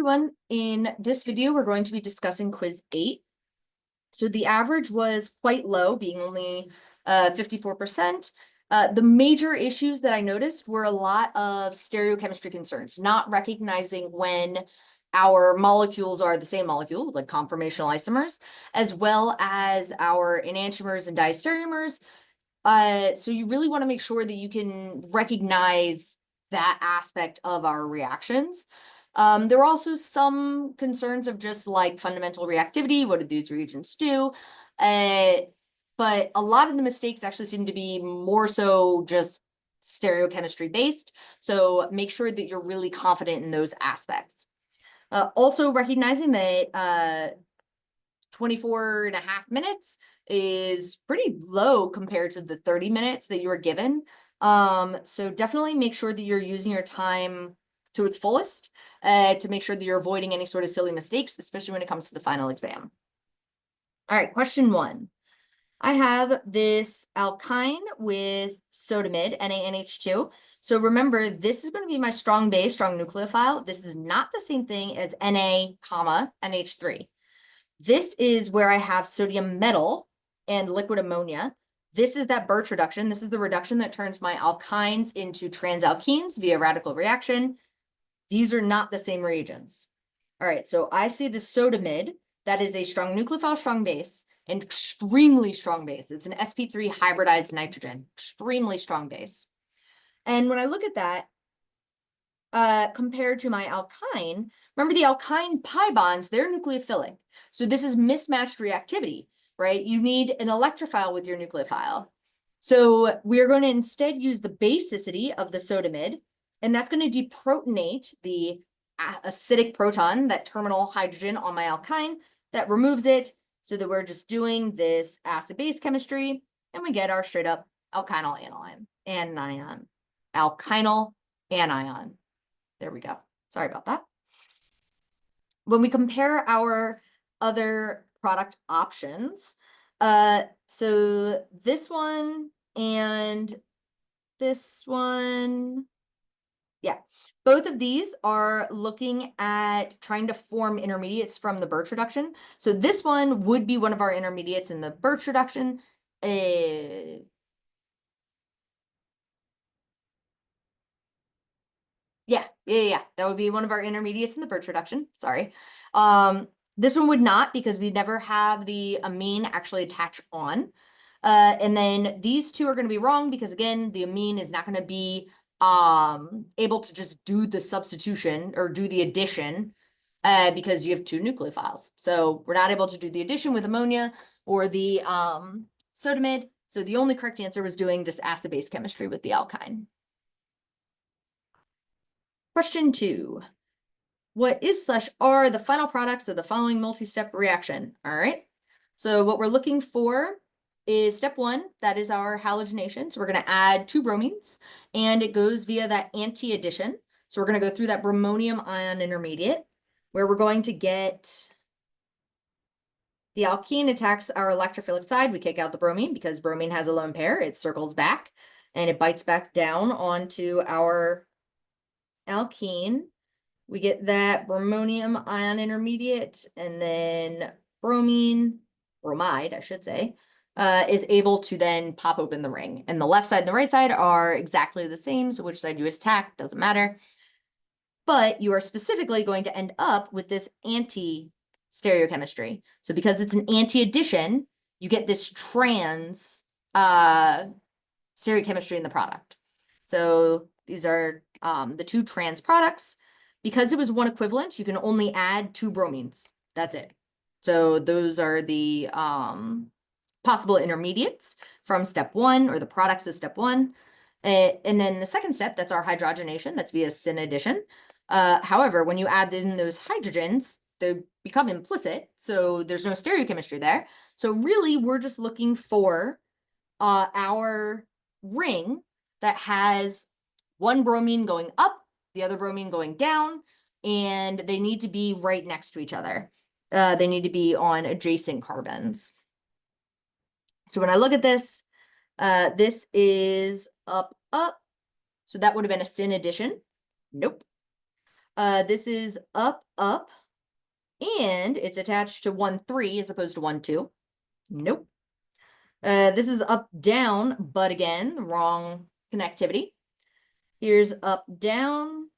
Everyone, in this video, we're going to be discussing quiz 8. So the average was quite low, being only 54%. The major issues that I noticed were a lot of stereochemistry concerns, not recognizing when our molecules are the same molecule, like conformational isomers, as well as our enantiomers and diastereomers. So you really want to make sure that you can recognize that aspect of our reactions. There were also some concerns of just like fundamental reactivity. What do these reagents do? But a lot of the mistakes actually seem to be more so just stereochemistry based. So make sure that you're really confident in those aspects. Also recognizing that 24 and a half minutes is pretty low compared to the 30 minutes that you were given. So definitely make sure that you're using your time to its fullest to make sure that you're avoiding any sort of silly mistakes, especially when it comes to the final exam. All right, question 1. I have this alkyne with sodamide, NaNH2. So remember, this is going to be my strong base, strong nucleophile. This is not the same thing as Na, NH3. This is where I have sodium metal and liquid ammonia. This is that Birch reduction. This is the reduction that turns my alkynes into transalkenes via radical reaction. These are not the same reagents. All right, so I see the sodamide. That is a strong nucleophile, strong base, and extremely strong base. It's an sp3 hybridized nitrogen, extremely strong base. And when I look at that, compared to my alkyne, remember the alkyne pi bonds, they're nucleophilic. So this is mismatched reactivity, right? You need an electrophile with your nucleophile. So we're going to instead use the basicity of the sodamide, and that's going to deprotonate the acidic proton, that terminal hydrogen on my alkyne, that removes it, so that we're just doing this acid-base chemistry, and we get our straight up alkynyl anion. Alkynyl anion. There we go. Sorry about that. When we compare our other product options, so this one and this one, yeah, both of these are looking at trying to form intermediates from the Birch reduction. So this one would be one of our intermediates in the Birch reduction. Yeah. That would be one of our intermediates in the Birch reduction. Sorry. This one would not, because we never have the amine actually attach on. And then these two are going to be wrong because, again, the amine is not going to be able to just do the substitution or do the addition because you have two nucleophiles. So we're not able to do the addition with ammonia or the sodamide. So the only correct answer was doing just acid-base chemistry with the alkyne. Question 2. What is/are the final products of the following multi-step reaction? All right. So what we're looking for is step 1. That is our halogenation. So we're going to add 2 bromines, and it goes via that anti-addition. So we're going to go through that bromonium ion intermediate, where we're going to get the alkene attacks our electrophilic side. We kick out the bromine because bromine has a lone pair. It circles back and it bites back down onto our alkene. We get that bromonium ion intermediate, and then bromide, I should say, is able to then pop open the ring. And the left side and the right side are exactly the same, so which side you attack doesn't matter. But you are specifically going to end up with this anti-stereochemistry. So because it's an anti-addition, you get this trans stereochemistry in the product. So these are the 2 trans products. Because it was 1 equivalent, you can only add 2 bromines. That's it. So those are the possible intermediates from step 1, or the products of step 1. And then the second step, that's our hydrogenation. That's via syn addition. However, when you add in those hydrogens, they become implicit. So there's no stereochemistry there. So really, we're just looking for our ring that has 1 bromine going up, the other bromine going down, and they need to be right next to each other. They need to be on adjacent carbons. So when I look at this, this is up. So that would have been a syn addition. Nope. This is up, up, and it's attached to 1, 3 as opposed to 1, 2. Nope. This is up, down, but again, the wrong connectivity. Here's up, down.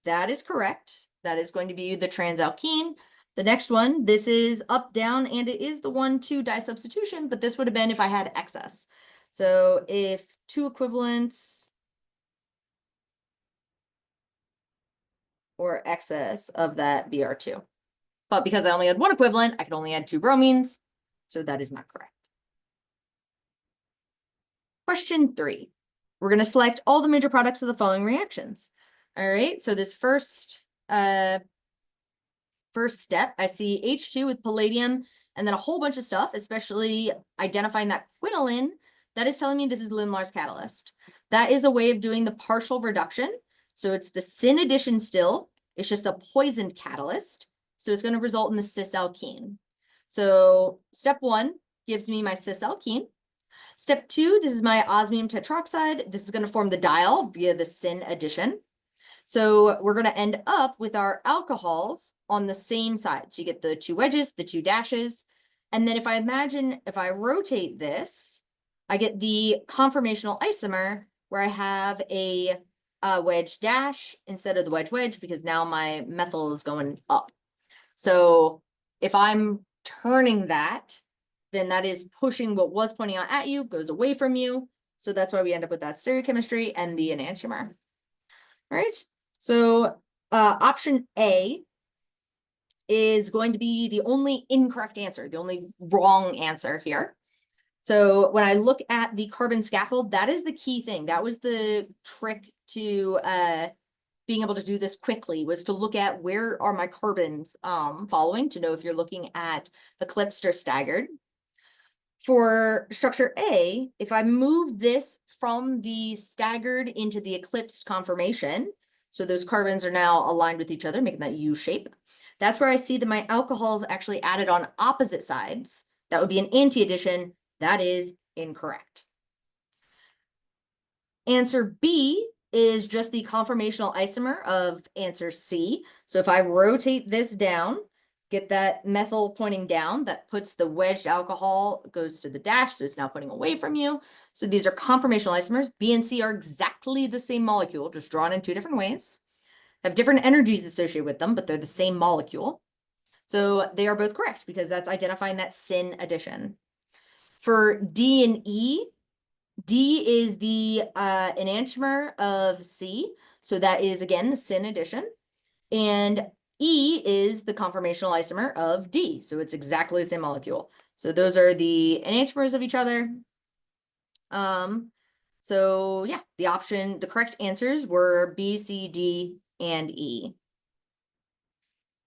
That is correct. That is going to be the transalkene. The next one, this is up, down, and it is the 1, 2 disubstitution, but this would have been if I had excess. So if 2 equivalents or excess of that Br2. But because I only had 1 equivalent, I could only add 2 bromines. So that is not correct. Question 3. We're going to select all the major products of the following reactions. All right, so this first step, I see H2 with palladium and then a whole bunch of stuff, especially identifying that quinoline. That is telling me this is Lindlar's catalyst. That is a way of doing the partial reduction. So it's the syn addition still. It's just a poisoned catalyst. So it's going to result in the cis-alkene. So step 1 gives me my cis-alkene. Step 2, this is my osmium tetroxide. This is going to form the diol via the syn addition. So we're going to end up with our alcohols on the same side. So you get the 2 wedges, the 2 dashes. And then if I rotate this, I get the conformational isomer where I have a wedge dash instead of the wedge because now my methyl is going up. So if I'm turning that, then that is pushing what was pointing out at you, goes away from you. So that's why we end up with that stereochemistry and the enantiomer. All right. So option A is going to be the only incorrect answer, the only wrong answer here. So when I look at the carbon scaffold, that is the key thing. That was the trick to being able to do this quickly, was to look at where are my carbons following to know if you're looking at eclipsed or staggered. For structure A, if I move this from the staggered into the eclipsed conformation, so those carbons are now aligned with each other, making that U shape. That's where I see that my alcohols actually added on opposite sides. That would be an anti-addition. That is incorrect. Answer B is just the conformational isomer of answer C. So if I rotate this down, get that methyl pointing down, that puts the wedged alcohol, goes to the dash, so it's now pointing away from you. So these are conformational isomers. B and C are exactly the same molecule, just drawn in 2 different ways. Have different energies associated with them, but they're the same molecule. So they are both correct because that's identifying that syn addition. For D and E, D is the enantiomer of C. So that is, again, the syn addition. And E is the conformational isomer of D. So it's exactly the same molecule. So those are the enantiomers of each other. So yeah, the correct answers were B, C, D, and E.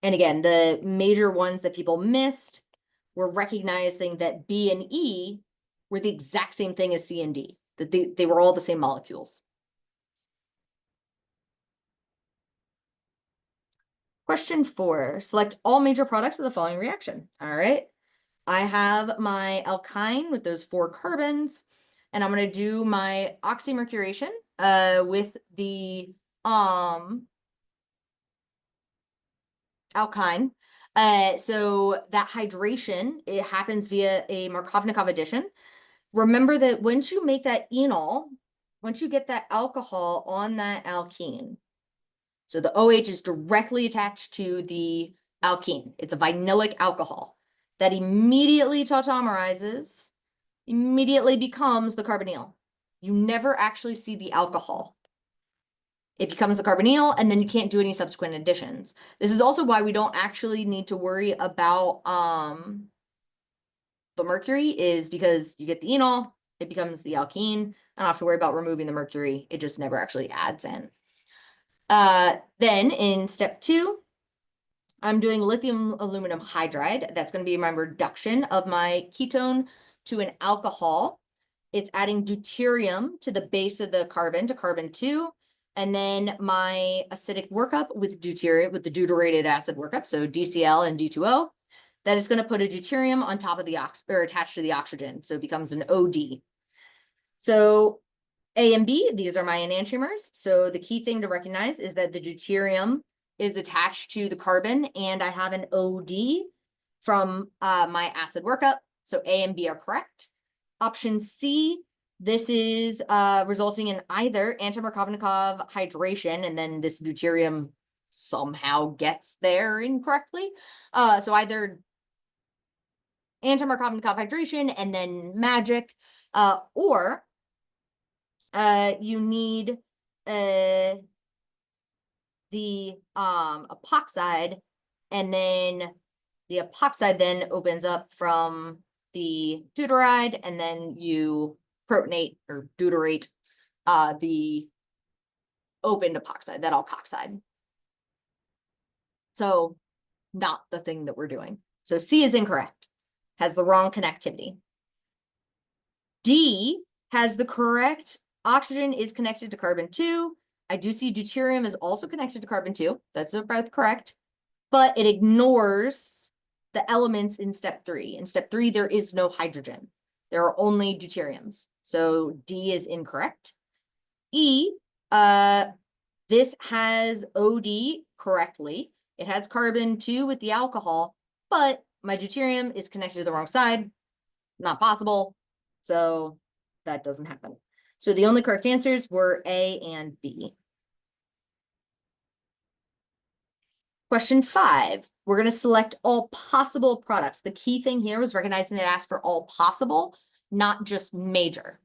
And again, the major ones that people missed were recognizing that B and E were the exact same thing as C and D, that they were all the same molecules. Question 4, select all major products of the following reaction. All right, I have my alkyne with those 4 carbons, and I'm going to do my oxymercuration with the alkyne. So that hydration, it happens via a Markovnikov addition. Remember that once you make that enol, once you get that alcohol on that alkene, so the OH is directly attached to the alkene. It's a vinylic alcohol that immediately tautomerizes, immediately becomes the carbonyl. You never actually see the alcohol. It becomes the carbonyl, and then you can't do any subsequent additions. This is also why we don't actually need to worry about the mercury, is because you get the enol, it becomes the alkene. I don't have to worry about removing the mercury. It just never actually adds in. Then in step 2, I'm doing lithium aluminum hydride. That's going to be my reduction of my ketone to an alcohol. It's adding deuterium to the base of the carbon, to carbon 2. And then my acidic workup with deuterium, with the deuterated acid workup, so DCl and D2O, that is going to put a deuterium on top of the or attached to the oxygen. So it becomes an OD. So A and B, these are my enantiomers. So the key thing to recognize is that the deuterium is attached to the carbon, and I have an OD from my acid workup. So A and B are correct. Option C, this is resulting in either anti-Markovnikov hydration, and then this deuterium somehow gets there incorrectly. So either anti-Markovnikov hydration and then magic, or you need the epoxide, and then the epoxide then opens up from the deuteride, and then you protonate or deuterate the opened epoxide, that alkoxide. So not the thing that we're doing. So C is incorrect, has the wrong connectivity. D has the correct oxygen is connected to carbon 2. I do see deuterium is also connected to carbon 2. That's both correct, but it ignores the elements in step 3. In step 3, there is no hydrogen. There are only deuteriums. So D is incorrect. E, this has OD correctly. It has carbon 2 with the alcohol, but my deuterium is connected to the wrong side. Not possible. So that doesn't happen. So the only correct answers were A and B. Question 5, we're going to select all possible products. The key thing here was recognizing that it asked for all possible, not just major.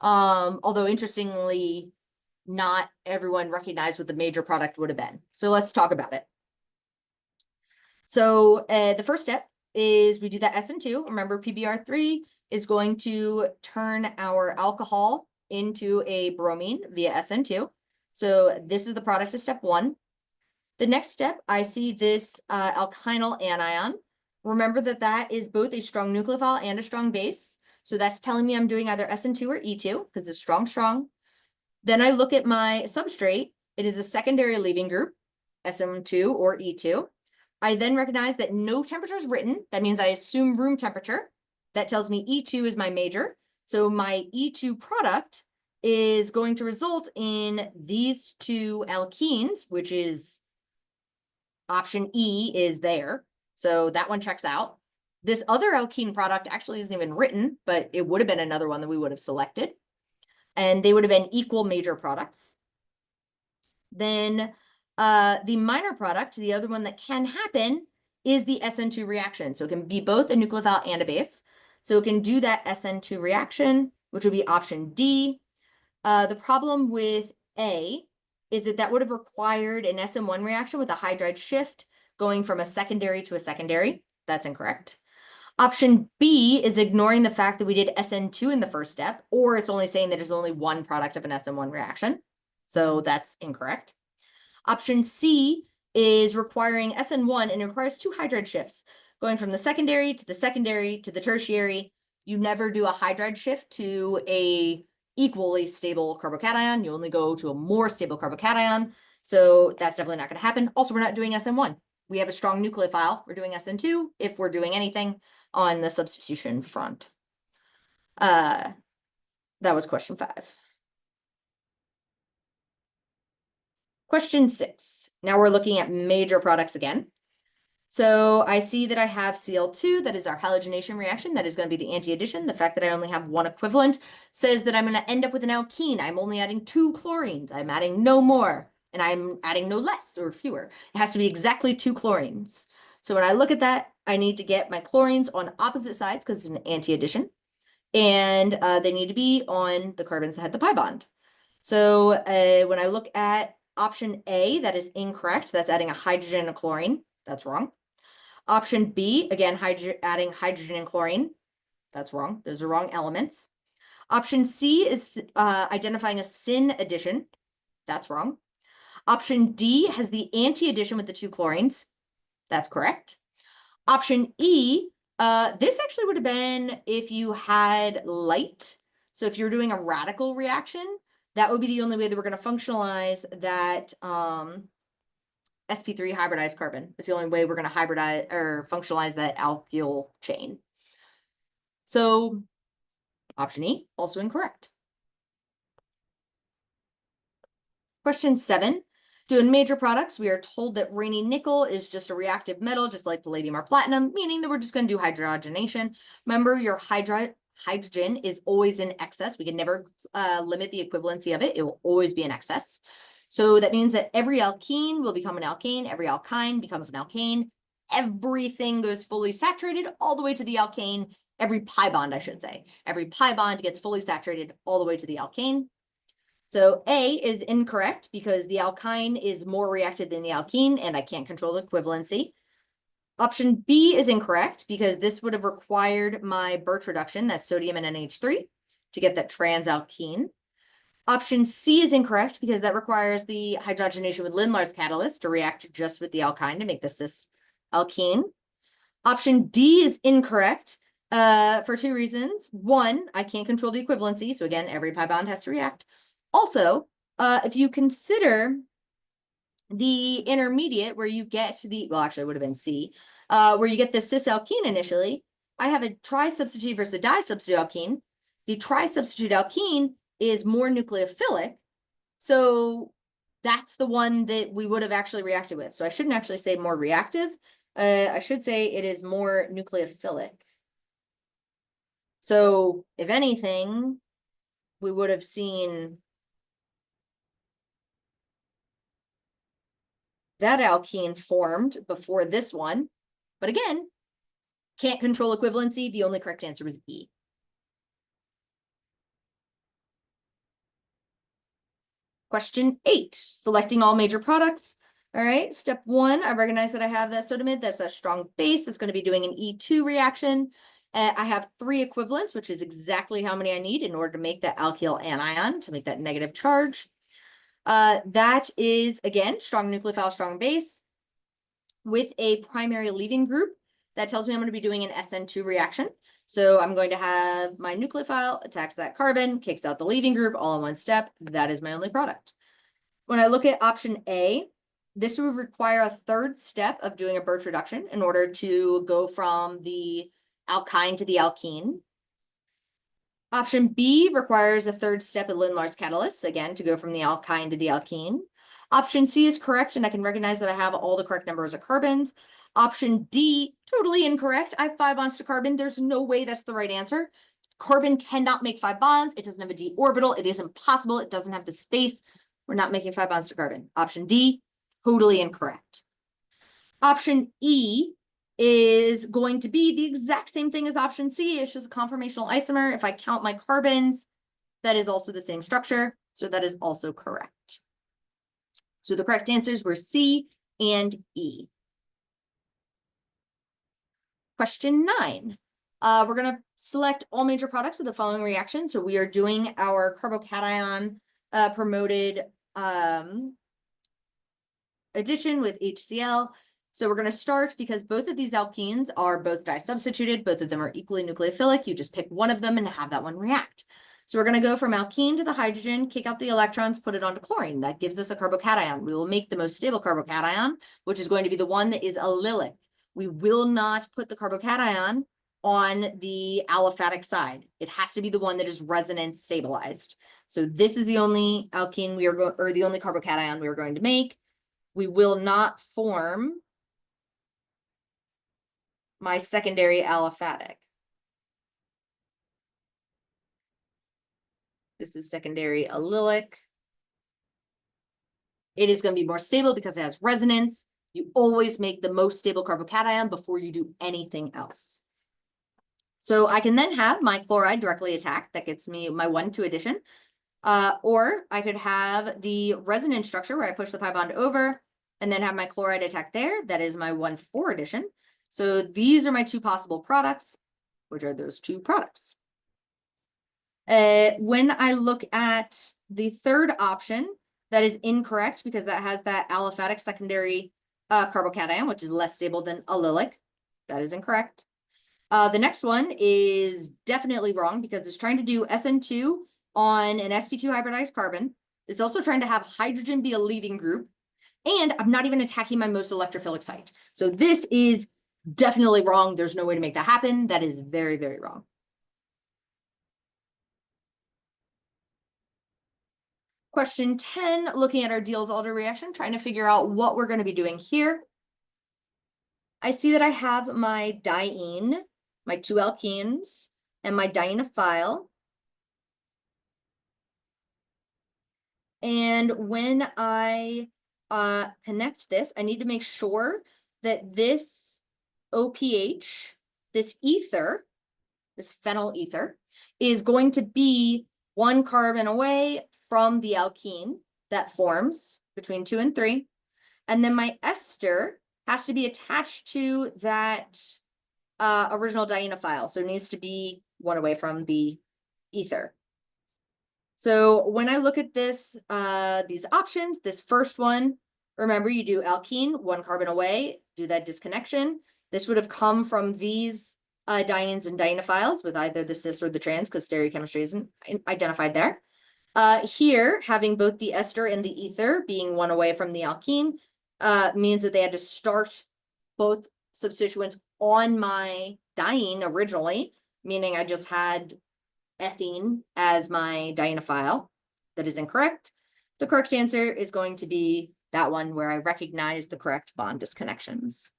Although interestingly, not everyone recognized what the major product would have been. So let's talk about it. So the first step is we do that SN2. Remember, PBr3 is going to turn our alcohol into a bromine via SN2. So this is the product of step 1. The next step, I see this alkynyl anion. Remember that that is both a strong nucleophile and a strong base. So that's telling me I'm doing either SN2 or E2 because it's strong, strong. Then I look at my substrate. It is a secondary leaving group, SN2 or E2. I then recognize that no temperature is written. That means I assume room temperature. That tells me E2 is my major. So my E2 product is going to result in these two alkenes, which is option E is there. So that one checks out. This other alkene product actually isn't even written, but it would have been another one that we would have selected. And they would have been equal major products. Then the minor product, the other one that can happen, is the SN2 reaction. So it can be both a nucleophile and a base. So it can do that SN2 reaction, which would be option D. The problem with A is that that would have required an SN1 reaction with a hydride shift going from a secondary to a secondary. That's incorrect. Option B is ignoring the fact that we did SN2 in the first step, or it's only saying that there's only one product of an SN1 reaction. So that's incorrect. Option C is requiring SN1 and it requires 2 hydride shifts going from the secondary to the tertiary. You never do a hydride shift to a equally stable carbocation. You only go to a more stable carbocation. So that's definitely not going to happen. Also, we're not doing SN1. We have a strong nucleophile. We're doing SN2 if we're doing anything on the substitution front. That was question 5. Question 6. Now we're looking at major products again. So I see that I have Cl2, that is our halogenation reaction, that is going to be the anti-addition. The fact that I only have one equivalent says that I'm going to end up with an alkene. I'm only adding 2 chlorines. I'm adding no more, and I'm adding no less or fewer. It has to be exactly 2 chlorines. So when I look at that, I need to get my chlorines on opposite sides because it's an anti-addition, and they need to be on the carbons that had the pi bond. So when I look at option A, that is incorrect. That's adding a hydrogen and a chlorine. That's wrong. Option B, again, adding hydrogen and chlorine. That's wrong. Those are wrong elements. Option C is identifying a syn addition. That's wrong. Option D has the anti-addition with the 2 chlorines. That's correct. Option E, this actually would have been if you had light. So if you're doing a radical reaction, that would be the only way that we're going to functionalize that sp3 hybridized carbon. It's the only way we're going to hybridize or functionalize that alkyl chain. So option E, also incorrect. Question 7. Doing major products, we are told that rainy nickel is just a reactive metal, just like palladium or platinum, meaning that we're just going to do hydrogenation. Remember, your hydrogen is always in excess. We can never limit the equivalency of it. It will always be in excess. So that means that every alkene will become an alkane. Every alkyne becomes an alkane. Everything goes fully saturated all the way to the alkane. Every pi bond, I should say. Every pi bond gets fully saturated all the way to the alkane. So A is incorrect because the alkyne is more reactive than the alkene, and I can't control the equivalency. Option B is incorrect because this would have required my Birch reduction, that's sodium and NH3, to get that trans alkene. Option C is incorrect because that requires the hydrogenation with Lindlar's catalyst to react just with the alkyne to make the cis alkene. Option D is incorrect for two reasons. One, I can't control the equivalency. So again, every pi bond has to react. Also, if you consider the intermediate where you get to the, well, actually it would have been C, where you get the cis alkene initially, I have a tri-substitute versus a di-substitute alkene. The tri-substitute alkene is more nucleophilic. So that's the one that we would have actually reacted with. So I shouldn't actually say more reactive. I should say it is more nucleophilic. So if anything, we would have seen that alkene formed before this one. But again, can't control equivalency. The only correct answer was E. Question 8, selecting all major products. All right, step 1, I recognize that I have that sodamide, that's a strong base, that's going to be doing an E2 reaction. I have 3 equivalents, which is exactly how many I need in order to make that alkyl anion, to make that negative charge. That is, again, strong nucleophile, strong base with a primary leaving group. That tells me I'm going to be doing an SN2 reaction. So I'm going to have my nucleophile attacks that carbon, kicks out the leaving group all in one step. That is my only product. When I look at option A, this would require a third step of doing a Birch reduction in order to go from the alkyne to the alkene. Option B requires a third step of Lindlar's catalyst, again, to go from the alkyne to the alkene. Option C is correct, and I can recognize that I have all the correct numbers of carbons. Option D, totally incorrect. I have 5 bonds to carbon. There's no way that's the right answer. Carbon cannot make 5 bonds. It doesn't have a d orbital. It is impossible. It doesn't have the space. We're not making 5 bonds to carbon. Option D, totally incorrect. Option E is going to be the exact same thing as option C. It's just a conformational isomer. If I count my carbons, that is also the same structure. So that is also correct. So the correct answers were C and E. Question 9. We're going to select all major products of the following reaction. So we are doing our carbocation promoted addition with HCl. So we're going to start because both of these alkenes are both disubstituted. Both of them are equally nucleophilic. You just pick one of them and have that one react. So we're going to go from alkene to the hydrogen, kick out the electrons, put it onto chlorine. That gives us a carbocation. We will make the most stable carbocation, which is going to be the one that is allylic. We will not put the carbocation on the aliphatic side. It has to be the one that is resonance stabilized. So this is the only alkene we are going, or the only carbocation we are going to make. We will not form my secondary aliphatic. This is secondary allylic. It is going to be more stable because it has resonance. You always make the most stable carbocation before you do anything else. So I can then have my chloride directly attack. That gets me my 1,2 addition. Or I could have the resonance structure where I push the pi bond over and then have my chloride attack there. That is my 1,4 addition. So these are my 2 possible products, which are those 2 products. When I look at the third option, that is incorrect because that has that aliphatic secondary carbocation, which is less stable than allylic. That is incorrect. The next one is definitely wrong because it's trying to do SN2 on an sp2 hybridized carbon. It's also trying to have hydrogen be a leaving group. And I'm not even attacking my most electrophilic site. So this is definitely wrong. There's no way to make that happen. That is very, very wrong. Question 10, looking at our Diels-Alder reaction, trying to figure out what we're going to be doing here. I see that I have my diene, my two alkenes, and my dienophile. And when I connect this, I need to make sure that this OPH, this ether, this phenyl ether, is going to be one carbon away from the alkene that forms between 2 and 3. And then my ester has to be attached to that original dienophile. So it needs to be one away from the ether. So when I look at this, these options, this first one, remember you do alkene, one carbon away, do that disconnection. This would have come from these dienes and dienophiles with either the cis or the trans, because stereochemistry isn't identified there. Here, having both the ester and the ether being one away from the alkene means that they had to start both substituents on my diene originally, meaning I just had ethene as my dienophile. That is incorrect. The correct answer is going to be that one where I recognize the correct bond disconnections.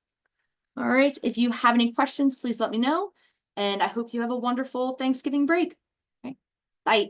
All right, if you have any questions, please let me know. And I hope you have a wonderful Thanksgiving break. Okay. Bye.